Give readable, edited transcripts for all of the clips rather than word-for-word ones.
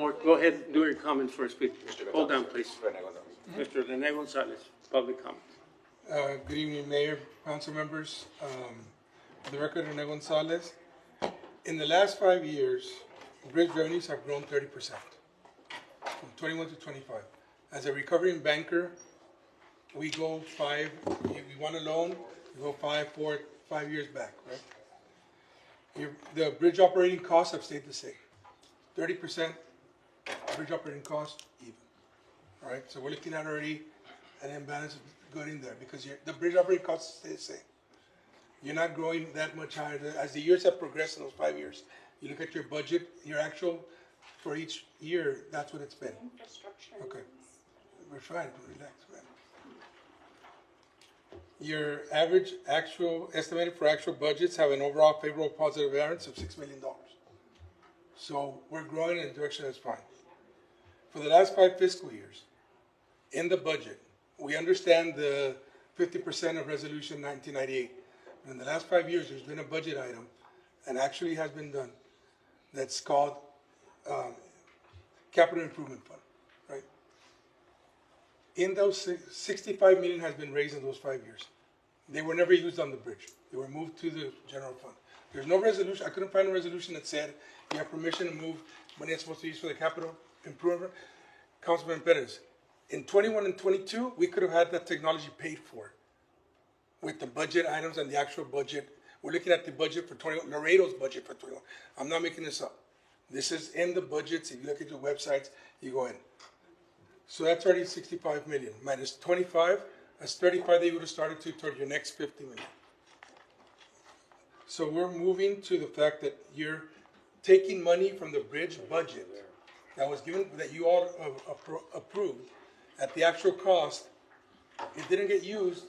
more. Go ahead, do your comments first, please. Hold down, please. Mr. Rene Gonzalez, public comment. Good evening, Mayor, council members. For the record, Rene Gonzalez. In the last 5 years, bridge revenues have grown 30%, from 21 to 25. As a recovering banker, we go five, if you want a loan, you go 5 years back, right? The bridge operating costs have stayed the same. 30% bridge operating costs even. All right, so we're looking at already an imbalance good in there because the bridge operating costs stay the same. You're not growing that much higher. As the years have progressed in those 5 years, you look at your budget, your actual for each year, that's what it's been. Infrastructure. Okay, we're trying to relax, man. Your average estimated for actual budgets have an overall favorable positive variance of $6 million. So we're growing in a direction that's fine. For the last 5 fiscal years, in the budget, we understand the 50% of Resolution 1998. In the last 5 years, there's been a budget item, and actually has been done, that's called Capital Improvement Fund, right? In those 65 million has been raised in those 5 years. They were never used on the bridge. They were moved to the general fund. There's no resolution. I couldn't find a resolution that said you have permission to move money that's supposed to be used for the capital improvement. Councilman Perez, in 21 and 22, we could have had that technology paid for with the budget items and the actual budget. We're looking at the budget for 21, Laredo's budget for 21. I'm not making this up. This is in the budgets. If you look at your websites, you go in. So that's already 65 million. Minus 25, that's 35 that you would have started to toward your next 50 million. So we're moving to the fact that you're taking money from the bridge budget that was given, that you all approved at the actual cost. It didn't get used.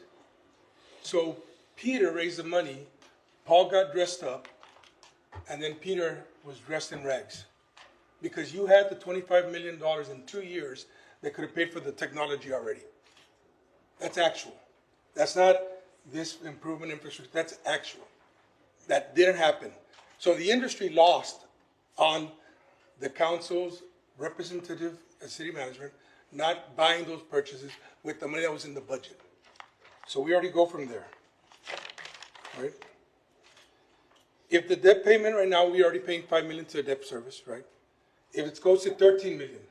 So Peter raised the money, Paul got dressed up, and then Peter was dressed in rags. Because you had the $25 million in 2 years that could have paid for the technology already. That's actual. That's not this improvement infrastructure, that's actual. That didn't happen. So the industry lost on the council's representative and city management not buying those purchases with the money that was in the budget. So we already go from there, right? If the debt payment right now, we're already paying $5 million to the debt service, right? If it goes to 13 million,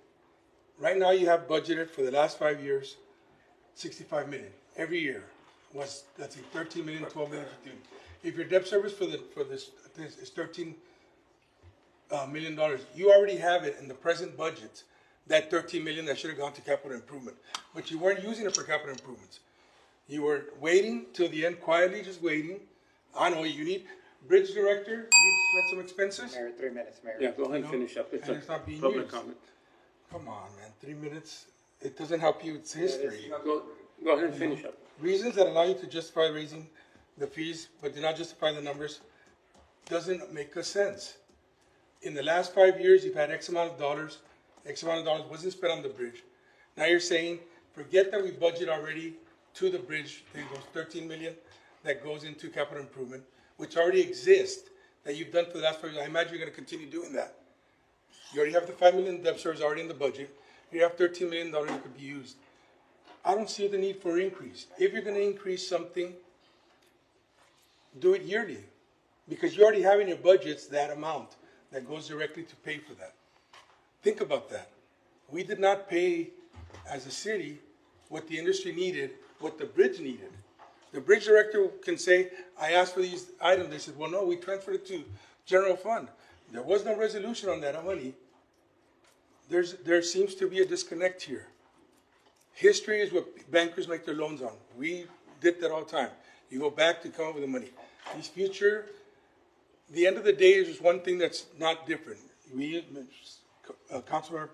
right now you have budgeted for the last 5 years, 65 million. Every year was, that's 13 million, 12 million, 15 million. If your debt service for this is $13 million, you already have it in the present budget, that 13 million that should have gone to capital improvement. But you weren't using it for capital improvements. You were waiting till the end, quietly just waiting. I know you need, bridge director, you need to spend some expenses. Mayor, 3 minutes, Mayor. Yeah, go ahead and finish up. And it's not being public used. comment. Come on, man, 3 minutes. It doesn't help you, it's history. Go ahead and finish up. Reasons that allow you to justify raising the fees, but do not justify the numbers, doesn't make a sense. In the last 5 years, you've had X amount of dollars wasn't spent on the bridge. Now you're saying, forget that we budget already to the bridge, there goes 13 million that goes into capital improvement, which already exists, that you've done for the last 5 years. I imagine you're gonna continue doing that. You already have the 5 million debt service already in the budget. You have $13 million that could be used. I don't see the need for increase. If you're gonna increase something, do it yearly, because you already have in your budgets that amount that goes directly to pay for that. Think about that. We did not pay as a city what the industry needed, what the bridge needed. The bridge director can say, I asked for these items. They said, well, no, we transferred it to general fund. There was no resolution on that money. There seems to be a disconnect here. History is what bankers make their loans on. We did that all the time. You go back to come up with the money. These future, the end of the day is just one thing that's not different. Councilor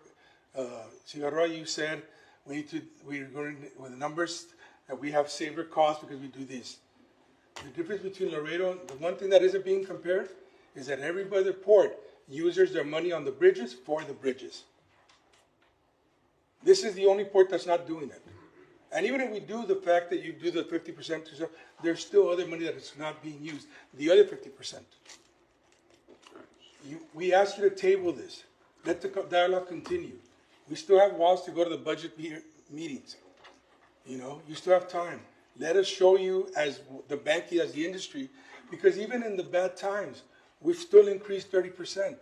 Cigarroa, you said we're going with the numbers that we have saver costs because we do this. The difference between Laredo, the one thing that isn't being compared is that every other port uses their money on the bridges for the bridges. This is the only port that's not doing it. And even if we do the fact that you do the 50%, there's still other money that is not being used, the other 50%. We asked you to table this. Let the dialogue continue. We still have whiles to go to the budget meetings. You know, you still have time. Let us show you as the banking, as the industry, because even in the bad times, we've still increased 30%.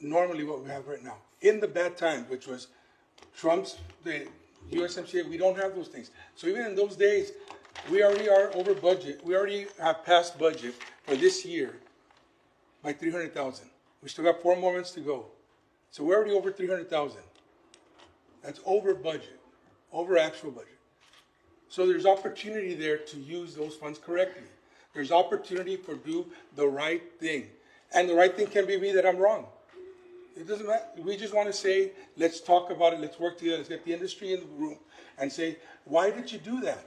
Normally what we have right now. In the bad times, which was Trump's, the USMCA, we don't have those things. So even in those days, we already are over budget. We already have passed budget for this year by 300,000. We still got 4 more months to go. So we're already over 300,000. That's over budget, over actual budget. So there's opportunity there to use those funds correctly. There's opportunity for do the right thing. And the right thing can be me that I'm wrong. It doesn't matter. We just want to say, let's talk about it, let's work together, let's get the industry in the room and say, why did you do that?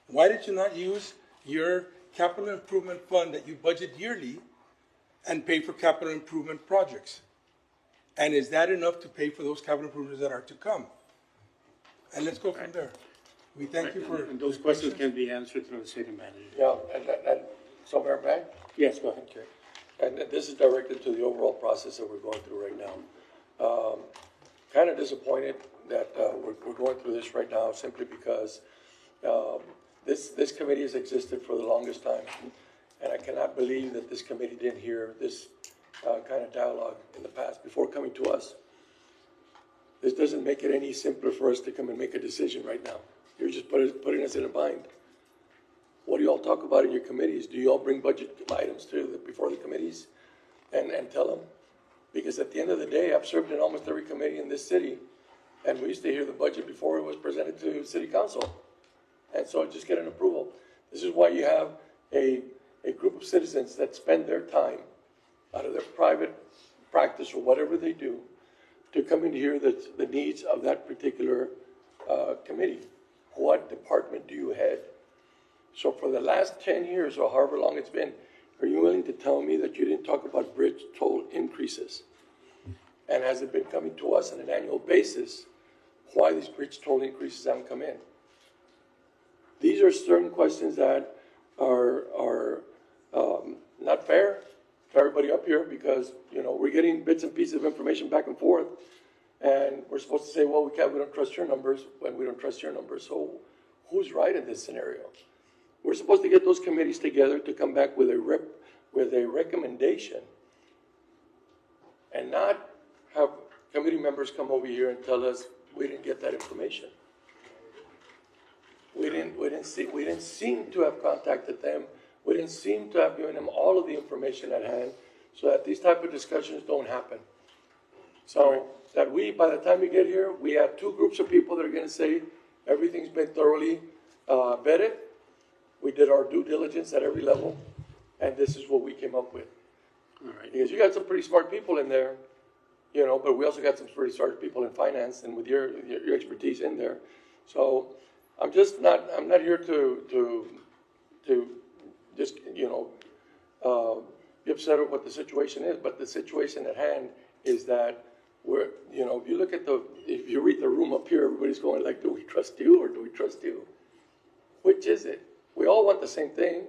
Why did you not use your capital improvement fund that you budget yearly and pay for capital improvement projects? And is that enough to pay for those capital improvements that are to come? And let's go from there. We thank you for... And those questions can be answered through the city manager. Yeah, and so Mayor Bank? Yes, go ahead. Okay. And this is directed to the overall process that we're going through right now. Kind of disappointed that we're going through this right now simply because this committee has existed for the longest time. And I cannot believe that this committee didn't hear this kind of dialogue in the past before coming to us. This doesn't make it any simpler for us to come and make a decision right now. You're just putting us in a bind. What do you all talk about in your committees? Do you all bring budget items before the committees and tell them? Because at the end of the day, I've served in almost every committee in this city, and we used to hear the budget before it was presented to city council. And so just get an approval. This is why you have a group of citizens that spend their time out of their private practice or whatever they do to come and hear the needs of that particular committee. What department do you head? So for the last 10 years or however long it's been, are you willing to tell me that you didn't talk about bridge toll increases? And has it been coming to us on an annual basis? Why these bridge toll increases haven't come in? These are certain questions that are not fair to everybody up here because, you know, we're getting bits and pieces of information back and forth. And we're supposed to say, well, we don't trust your numbers when we don't trust your numbers. So who's right in this scenario? We're supposed to get those committees together to come back with a recommendation and not have committee members come over here and tell us we didn't get that information. We didn't seem to have contacted them. We didn't seem to have given them all of the information at hand so that these type of discussions don't happen. So that by the time we get here, we have 2 groups of people that are going to say everything's been thoroughly vetted. We did our due diligence at every level, and this is what we came up with. All right. Because you got some pretty smart people in there, you know, but we also got some pretty smart people in finance and with your expertise in there. So I'm not here to just, you know, be upset with what the situation is, but the situation at hand is that you know, if you read the room up here, everybody's going like, do we trust you or do we trust you? Which is it? We all want the same thing,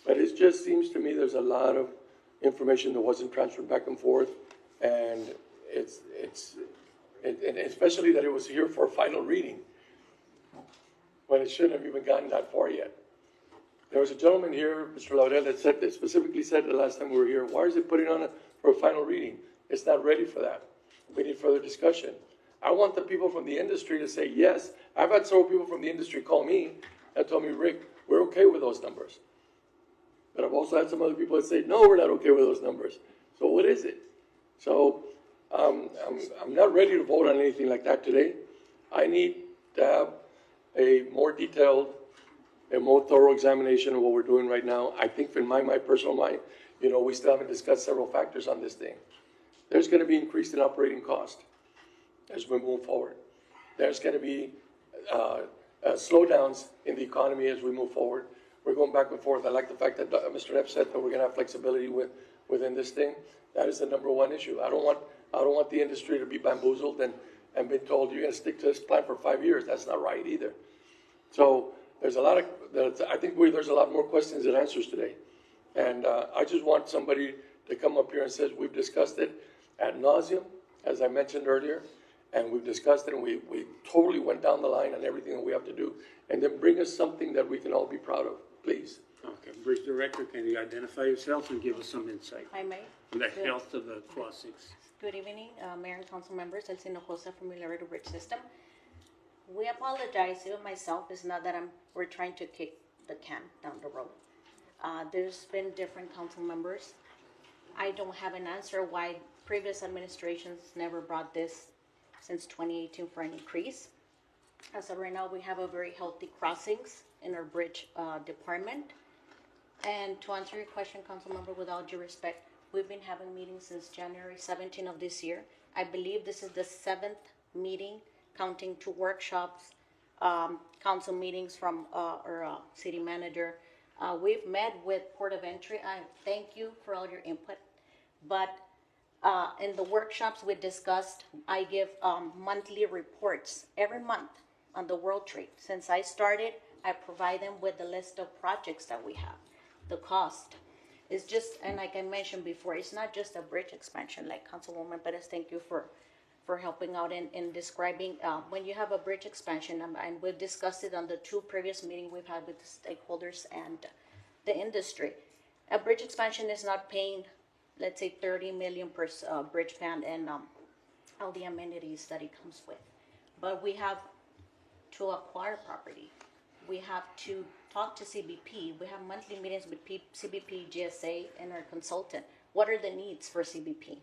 but it just seems to me there's a lot of information that wasn't transferred back and forth, and and especially that it was here for a final reading, when it shouldn't have even gotten that far yet. There was a gentleman here, Mr. Laurel, that specifically said the last time we were here, why is it putting on for a final reading? It's not ready for that. We need further discussion. I want the people from the industry to say yes. I've had several people from the industry call me and tell me, Rick, we're okay with those numbers. But I've also had some other people that say, no, we're not okay with those numbers. So what is it? So I'm not ready to vote on anything like that today. I need to have a more detailed, a more thorough examination of what we're doing right now. I think in my personal mind, you know, we still haven't discussed several factors on this thing. There's going to be increase in operating cost as we move forward. There's going to be slowdowns in the economy as we move forward. We're going back and forth. I like the fact that Mr. Neff said that we're going to have flexibility within this thing. That is the number one issue. I don't want the industry to be bamboozled and been told you're going to stick to this plan for 5 years. That's not right either. So there's a lot more questions than answers today. And I just want somebody to come up here and says, we've discussed it ad nauseum, as I mentioned earlier, and we've discussed it, and we totally went down the line on everything that we have to do, and then bring us something that we can all be proud of, please. Okay, Bridge Director, can you identify yourself and give us some insight I may. on the health of the crossings? Good evening, Mayor and Council members. El Hinojosa from El Laredo Bridge System. We apologize, even myself, it's not that we're trying to kick the can down the road. There's been different council members. I don't have an answer why previous administrations never brought this since 2018 for an increase. As of right now, we have a very healthy crossings in our bridge department. And to answer your question, council member, with all due respect, we've been having meetings since January 17 of this year. I believe this is the 7th meeting, counting 2 workshops, council meetings from our city manager. We've met with Port of Entry. I thank you for all your input. But in the workshops we discussed, I give monthly reports every month on the World Trade. Since I started, I provide them with the list of projects that we have, the cost. It's just, and like I mentioned before, it's not just a bridge expansion, like Councilwoman Perez, thank you for helping out in describing when you have a bridge expansion, and we've discussed it on the 2 previous meetings we've had with the stakeholders and the industry. A bridge expansion is not paying, let's say, 30 million per bridge span and all the amenities that it comes with. But we have to acquire property. We have to talk to CBP. We have monthly meetings with CBP, GSA, and our consultant. What are the needs for CBP?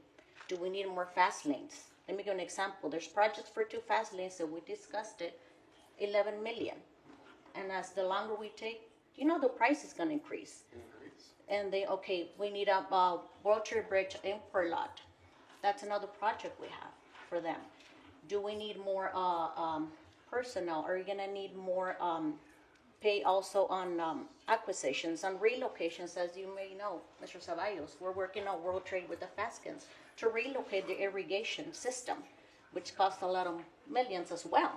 Do we need more fast lanes? Let me give an example. There's projects for 2 fast lanes that we discussed it, 11 million. And as the longer we take, the price is going to increase. And we need a World Trade Bridge import lot. That's another project we have for them. Do we need more personnel? Are we going to need more pay also on acquisitions, on relocations? As you may know, Mr. Ceballos, we're working on World Trade with the Faskins to relocate the irrigation system, which costs a lot of millions as well.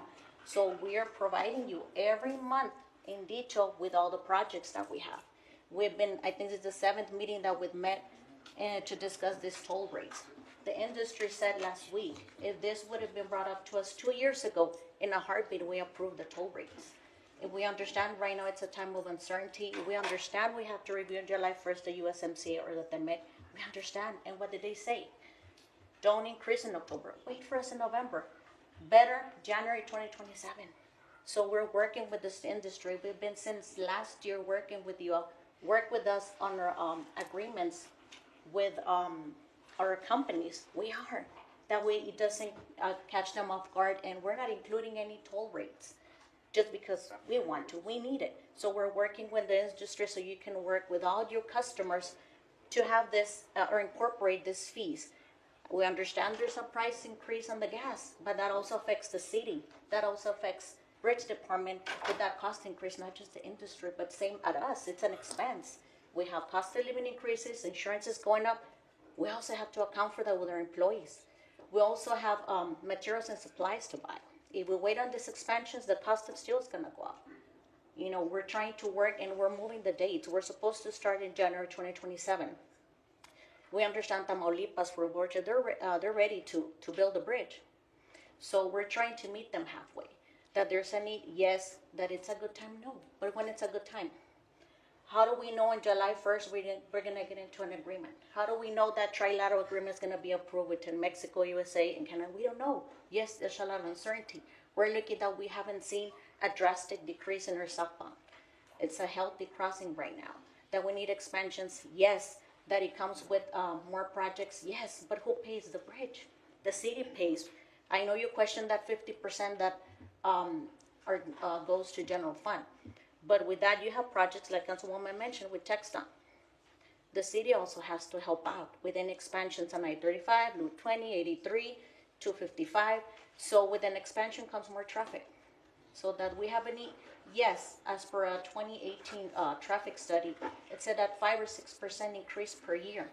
So we are providing you every month in detail with all the projects that we have. I think it's the 7th meeting that we've met to discuss this toll rates. The industry said last week, if this would have been brought up to us 2 years ago, in a heartbeat, we approved the toll rates. If we understand right now it's a time of uncertainty, we understand we have to review on July 1st the USMCA or the TEMEC, we understand. And what did they say? Don't increase in October. Wait for us in November. Better January 2027. So we're working with this industry. We've been since last year working with you. Work with us on our agreements with our companies. We are. That way it doesn't catch them off guard, and we're not including any toll rates just because we want to. We need it. So we're working with the industry so you can work with all your customers to have this or incorporate these fees. We understand there's a price increase on the gas, but that also affects the city. That also affects Bridge Department with that cost increase, not just the industry, but same at us. It's an expense. We have cost of living increases, insurance is going up. We also have to account for that with our employees. We also have materials and supplies to buy. If we wait on these expansions, the cost of steel is going to go up. We're trying to work and we're moving the dates. We're supposed to start in January 2027. We understand Tamaulipas, for Georgia, they're ready to build a bridge. So we're trying to meet them halfway. That there's a need, yes. That it's a good time, no. But when it's a good time? How do we know on July 1st we're going to get into an agreement? How do we know that trilateral agreement is going to be approved between Mexico, USA, and Canada? We don't know. Yes, there's a lot of uncertainty. We're looking that we haven't seen a drastic decrease in our southbound. It's a healthy crossing right now. That we need expansions, yes. That it comes with more projects, yes. But who pays the bridge? The city pays. I know you question that 50% that goes to general fund. But with that, you have projects like Councilwoman mentioned with Texton. The city also has to help out with any expansions on I-35, Loop 20, 83, 255. So with an expansion comes more traffic. So that we have a need, yes, as per a 2018 traffic study, it said that 5 or 6% increase per year.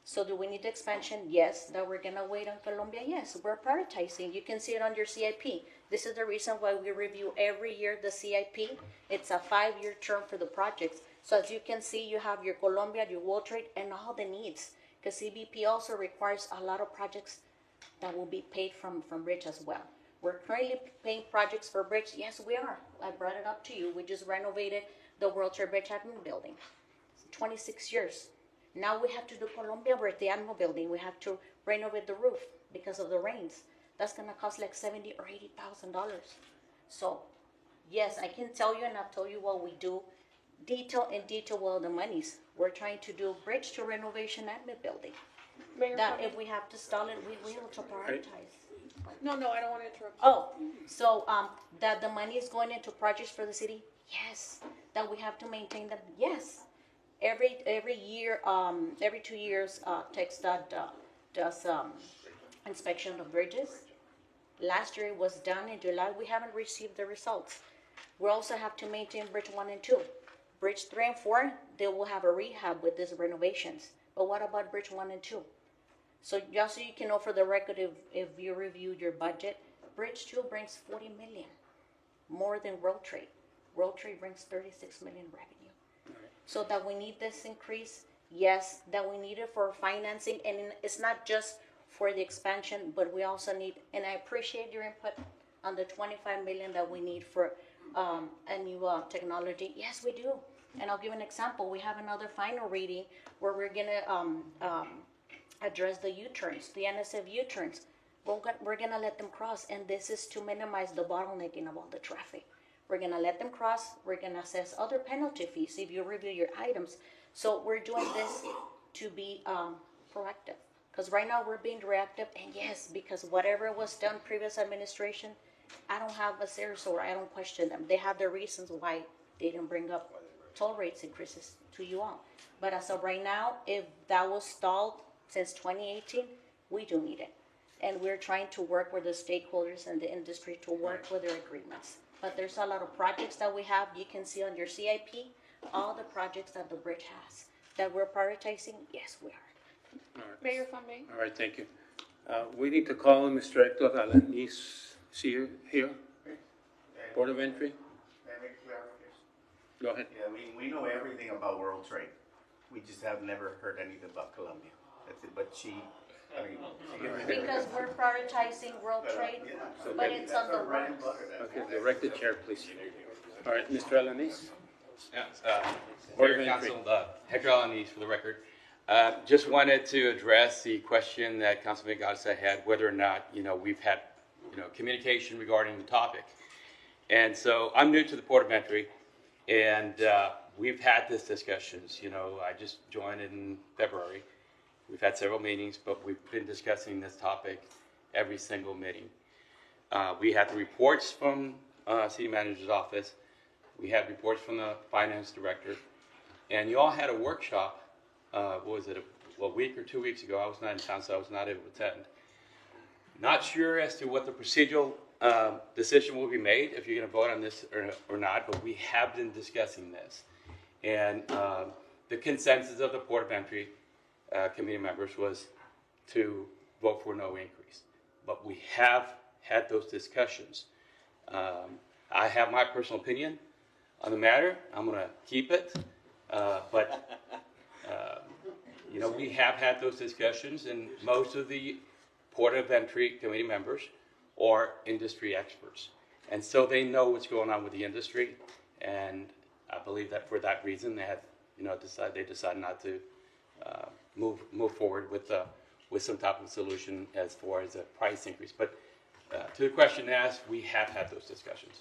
So do we need expansion? Yes. That we're going to wait on Colombia? Yes. We're prioritizing. You can see it on your CIP. This is the reason why we review every year the CIP. It's a 5-year term for the projects. So as you can see, you have your Colombia, your World Trade, and all the needs. Because CBP also requires a lot of projects that will be paid from Bridge as well. We're currently paying projects for Bridge. Yes, we are. I brought it up to you. We just renovated the World Trade Bridge Admin Building. 26 years. Now we have to do Colombia with the Admiral Building. We have to renovate the roof because of the rains. That's gonna cost like $70,000 or $80,000. So, yes, I can tell you, and I've told you what we do. Detail well the monies. We're trying to do Bridge to renovation Admin Building. Mayor, That comment? if we have to stall it, we will to prioritize. No, I don't want to interrupt. Oh, so that the money is going into projects for the city? Yes. That we have to maintain them? Yes. Every year, every 2 years, TxDOT does inspection of bridges. Last year it was done in July. We haven't received the results. We also have to maintain Bridge 1 and 2. Bridge 3 and 4, they will have a rehab with these renovations. But what about Bridge 1 and 2? So just so you can know for the record, if you review your budget, Bridge 2 brings 40 million, more than World Trade. World Trade brings 36 million revenue. So that we need this increase, yes, that we need it for financing, and it's not just for the expansion, but we also need, and I appreciate your input on the 25 million that we need for a new technology. Yes, we do. And I'll give an example. We have another final reading where we're gonna address the U-turns, the NSF U-turns. We're gonna let them cross, and this is to minimize the bottlenecking of all the traffic. We're gonna let them cross. We're gonna assess other penalty fees if you review your items. So we're doing this to be proactive. Because right now we're being reactive, and yes, because whatever was done previous administration, I don't have a serious or I don't question them. They have their reasons why they didn't bring up toll rates increases to you all. But as of right now, if that was stalled since 2018, we do need it. And we're trying to work with the stakeholders and the industry to work with their agreements. But there's a lot of projects that we have. You can see on your CIP, all the projects that the bridge has. That we're prioritizing, yes, we are. Mayor, if I may. All right, thank you. We need to call on Mr. Hector Alanis here. Board of Entry. Can I make a clarification? Go ahead. Yeah, I mean, we know everything about World Trade. We just have never heard anything about Colombia. That's it, but she Because we're prioritizing World Trade, but it's on the works. Okay, direct the chair, please. All right, Mr. Alanis. Yeah, Board of Mayor Entry. Council, Hector Alanis for the record. Just wanted to address the question that Councilman Garza had, whether or not, we've had, communication regarding the topic. And so I'm new to the Port of Entry, and we've had these discussions. I just joined in February. We've had several meetings, but we've been discussing this topic every single meeting. We had the reports from City Manager's office. We had reports from the Finance Director. And you all had a workshop, what was it, a week or 2 weeks ago. I was not in town, so I was not able to attend. Not sure as to what the procedural decision will be made, if you're going to vote on this or not, but we have been discussing this. And the consensus of the Port of Entry committee members was to vote for no increase. But we have had those discussions. I have my personal opinion on the matter. I'm going to keep it. But we have had those discussions, and most of the Port of Entry committee members are industry experts. And so they know what's going on with the industry. And I believe that for that reason, they have, decided not to move forward with some type of solution as far as a price increase. But to the question asked, we have had those discussions.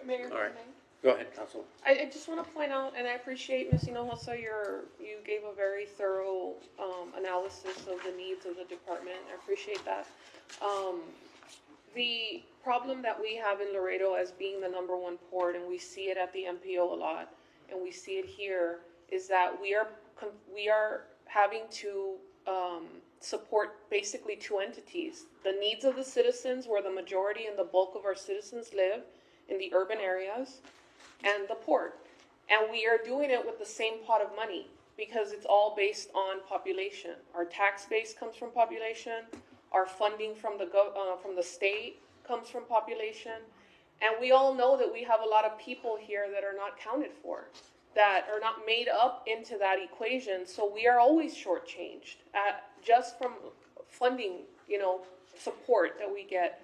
Mayor, if All I right. may. Go ahead, Council. I just want to point out, and I appreciate, Ms. Hinojosa, you gave a very thorough analysis of the needs of the department. I appreciate that. The problem that we have in Laredo as being the #1 port, and we see it at the MPO a lot, and we see it here, is that we are having to support basically two entities: the needs of the citizens, where the majority and the bulk of our citizens live in the urban areas, and the port. And we are doing it with the same pot of money because it's all based on population. Our tax base comes from population. Our funding from the state comes from population. And we all know that we have a lot of people here that are not counted for. that are not made up into that equation. So we are always shortchanged just from funding, support that we get.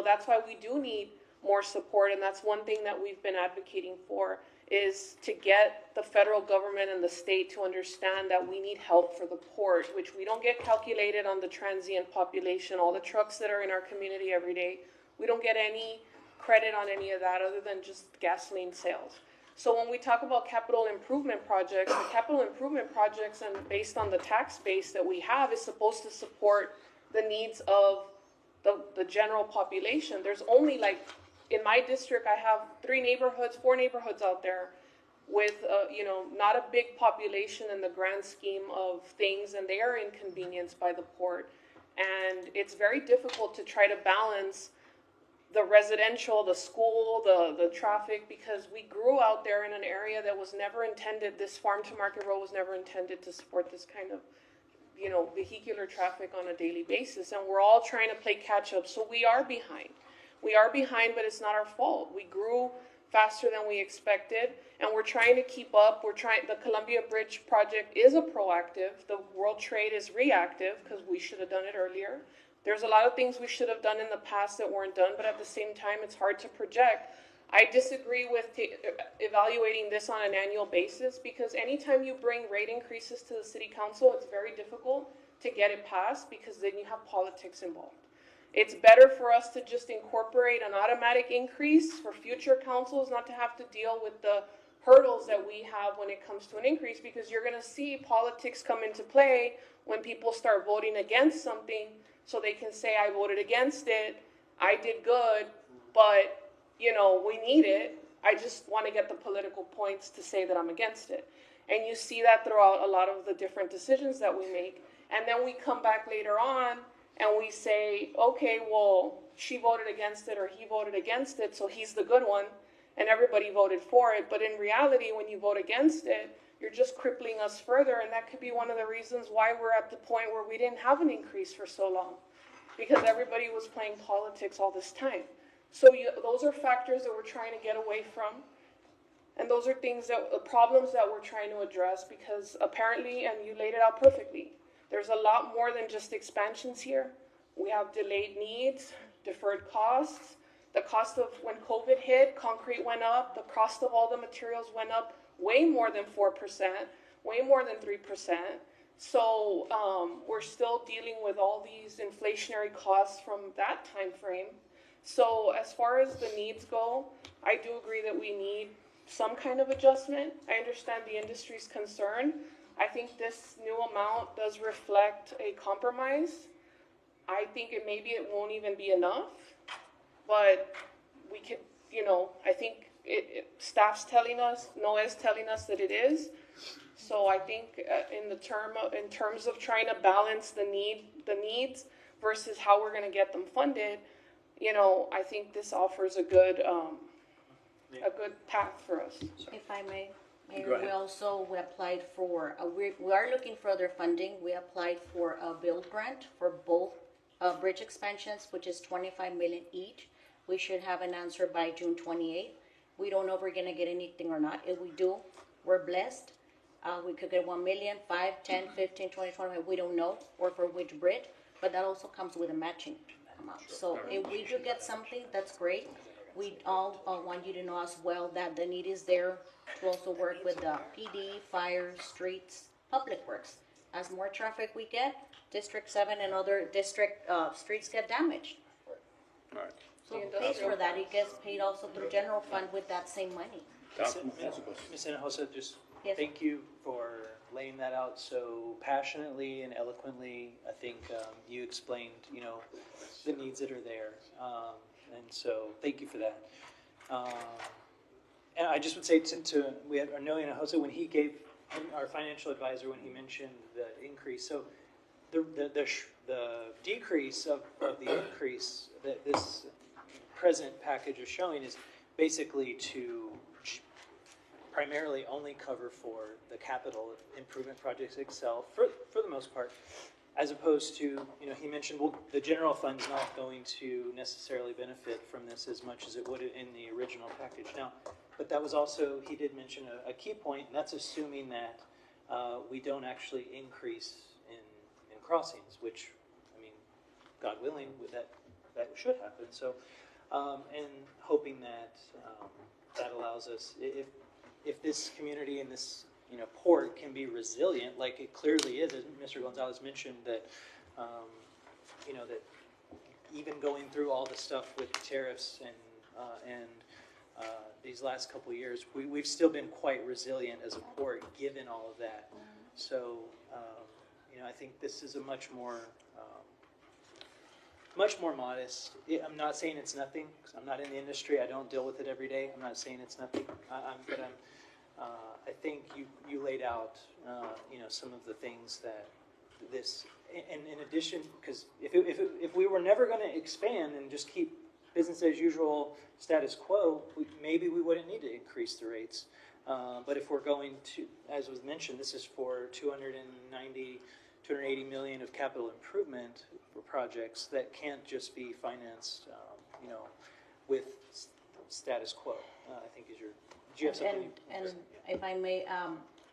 That's why we do need more support, and that's one thing that we've been advocating for, is to get the federal government and the state to understand that we need help for the port, which we don't get calculated on the transient population, all the trucks that are in our community every day. We don't get any credit on any of that other than just gasoline sales. So when we talk about capital improvement projects, the capital improvement projects, and based on the tax base that we have, is supposed to support the needs of the general population. There's only in my district, I have 4 neighborhoods out there with, not a big population in the grand scheme of things, and they are inconvenienced by the port. And it's very difficult to try to balance the residential, the school, the traffic, because we grew out there in an area that was never intended, this farm to market road was never intended to support this kind of, vehicular traffic on a daily basis. And we're all trying to play catch up. So we are behind. We are behind, but it's not our fault. We grew faster than we expected, and we're trying to keep up. The Columbia Bridge project is a proactive. The World Trade is reactive, because we should have done it earlier. There's a lot of things we should have done in the past that weren't done, but at the same time, it's hard to project. I disagree with evaluating this on an annual basis, because anytime you bring rate increases to the city council, it's very difficult to get it passed, because then you have politics involved. It's better for us to just incorporate an automatic increase for future councils, not to have to deal with the hurdles that we have when it comes to an increase, because you're going to see politics come into play when people start voting against something, so they can say, I voted against it, I did good, but, we need it. I just want to get the political points to say that I'm against it. And you see that throughout a lot of the different decisions that we make. And then we come back later on and we say, okay, well, she voted against it or he voted against it, so he's the good one, and everybody voted for it. But in reality, when you vote against it, you're just crippling us further, and that could be one of the reasons why we're at the point where we didn't have an increase for so long, because everybody was playing politics all this time. So those are factors that we're trying to get away from, and those are problems that we're trying to address, because apparently, and you laid it out perfectly, there's a lot more than just expansions here. We have delayed needs, deferred costs. The cost of when COVID hit, concrete went up. The cost of all the materials went up way more than 4%, way more than 3%. So we're still dealing with all these inflationary costs from that time frame. So as far as the needs go, I do agree that we need some kind of adjustment. I understand the industry's concern. I think this new amount does reflect a compromise. I think maybe it won't even be enough, but we could, I think staff's telling us, NOAA's telling us that it is. So I think in terms of trying to balance the needs versus how we're going to get them funded, I think this offers a good path for us. If I may, Mayor, we applied for, we are looking for other funding. We applied for a build grant for both bridge expansions, which is $25 million each. We should have an answer by June 28th. We don't know if we're going to get anything or not. If we do, we're blessed. We could get 1 million, 5, 10, 15, 20, 25, we don't know, or for which bridge, but that also comes with a matching amount. So if we do get something, that's great. We all want you to know as well that the need is there to also work with the PD, fire, streets, public works. As more traffic we get, District 7 and other district streets get damaged. Right. So it pays for that. It gets paid also through general fund with that same money. Ms. Hinojosa, just Yes. thank you for laying that out so passionately and eloquently. I think you explained, the needs that are there, and so thank you for that. And I just would say we had Arnelio Hinojosa when he gave our financial advisor when he mentioned the increase. So the decrease of the increase that this present package is showing is basically to primarily only cover for the capital improvement projects itself, for the most part. as opposed to, he mentioned, well, the general fund's not going to necessarily benefit from this as much as it would in the original package. Now, but that was also, he did mention a key point, and that's assuming that we don't actually increase in crossings, which, I mean, God willing, that should happen. So, and hoping that that allows us, if this community and this port can be resilient, like it clearly is, as Mr. Gonzalez mentioned, that that even going through all the stuff with tariffs and these last couple of years, we've still been quite resilient as a port, given all of that. So, I think this is a much more modest. I'm not saying it's nothing, 'cause I'm not in the industry. I don't deal with it every day. I'm not saying it's nothing. I think you laid out, some of the things that this, and in addition, because if we were never going to expand and just keep business as usual status quo, maybe we wouldn't need to increase the rates. But if we're going to, as was mentioned, this is for 280 million of capital improvement for projects that can't just be financed, with status quo. I think is your. Do you have something? And if I may,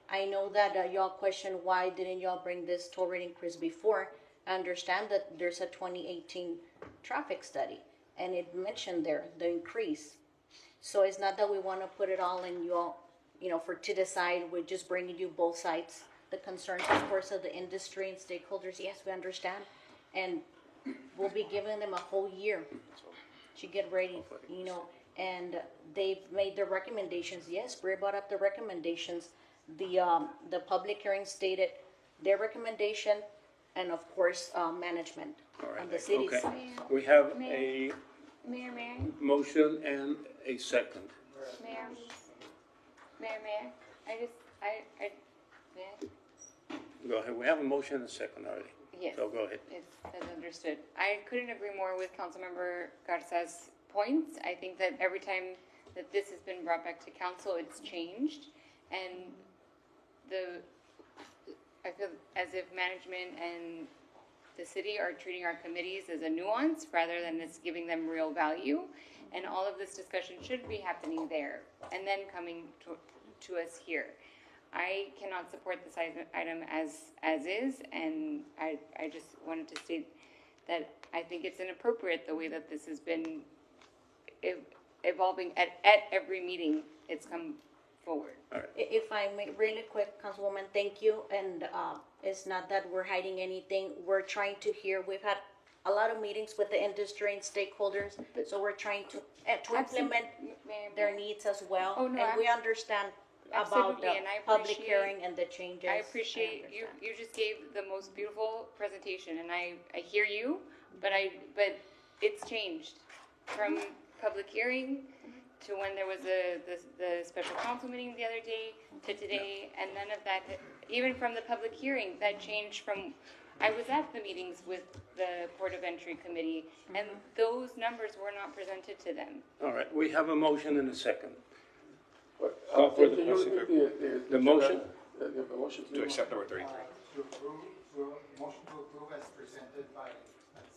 I know that y'all questioned why didn't y'all bring this toll rate increase before. I understand that there's a 2018 traffic study, and it mentioned there the increase. So it's not that we want to put it all in you all, to decide. We're just bringing you both sides. The concerns, of course, of the industry and stakeholders. Yes, we understand, and we'll be giving them a whole year to get ready. And they've made their recommendations. Yes, Bray brought up the recommendations. The public hearing stated their recommendation, and of course, management and the cities. Okay. We have a Mayor, motion and a second. Mayor, Go ahead. We have a motion and a second already. Yes. So go ahead. That's understood. I couldn't agree more with Councilmember Garza's points. I think that every time that this has been brought back to council, it's changed, and I feel as if management and the city are treating our committees as a nuance rather than it's giving them real value, and all of this discussion should be happening there and then coming to us here. I cannot support this item as is, and I just wanted to state that I think it's inappropriate the way that this has been evolving at every meeting it's come forward. If I may, really quick, Councilwoman, thank you. And it's not that we're hiding anything. We're trying to hear. We've had a lot of meetings with the industry and stakeholders, so we're trying to implement their needs as well. Oh, no, and we understand about the and I public hearing and the changes. I appreciate you. You just gave the most beautiful presentation, and I hear you, but it's changed from public hearing to when there was the special council meeting the other day to today, and none of that, even from the public hearing, that changed from, I was at the meetings with the Port of Entry Committee, and those numbers were not presented to them. All right. We have a motion and a second. Can you repeat The motion? The motion To accept number 33. Motion to approve as presented by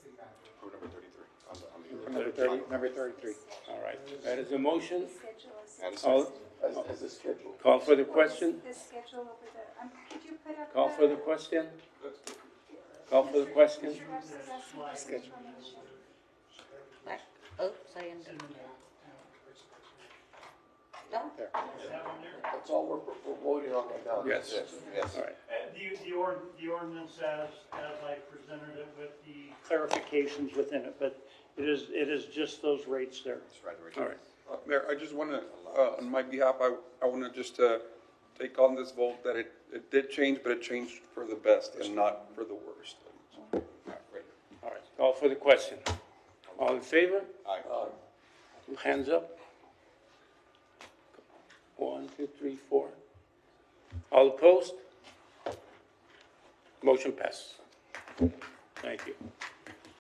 city manager. Approve number 33. Number 33. All right. That is a motion. And a All, second. as a schedule. call for the question. The schedule over there, could you put up Call for the question. Call for the question. Oh, sorry. No? That's all we're voting on right now. Yes. Yes. All right. The ordinance as I presented it with the clarifications within it, but it is just those rates there. That's right. All right. Mayor, I just want to, on my behalf, I want to just take on this vote that it did change, but it changed for the best and not for the worst. All right. Call for the question. All in favor? Aye. Hands up. 1, 2, 3, 4. All opposed? Motion passes. Thank you.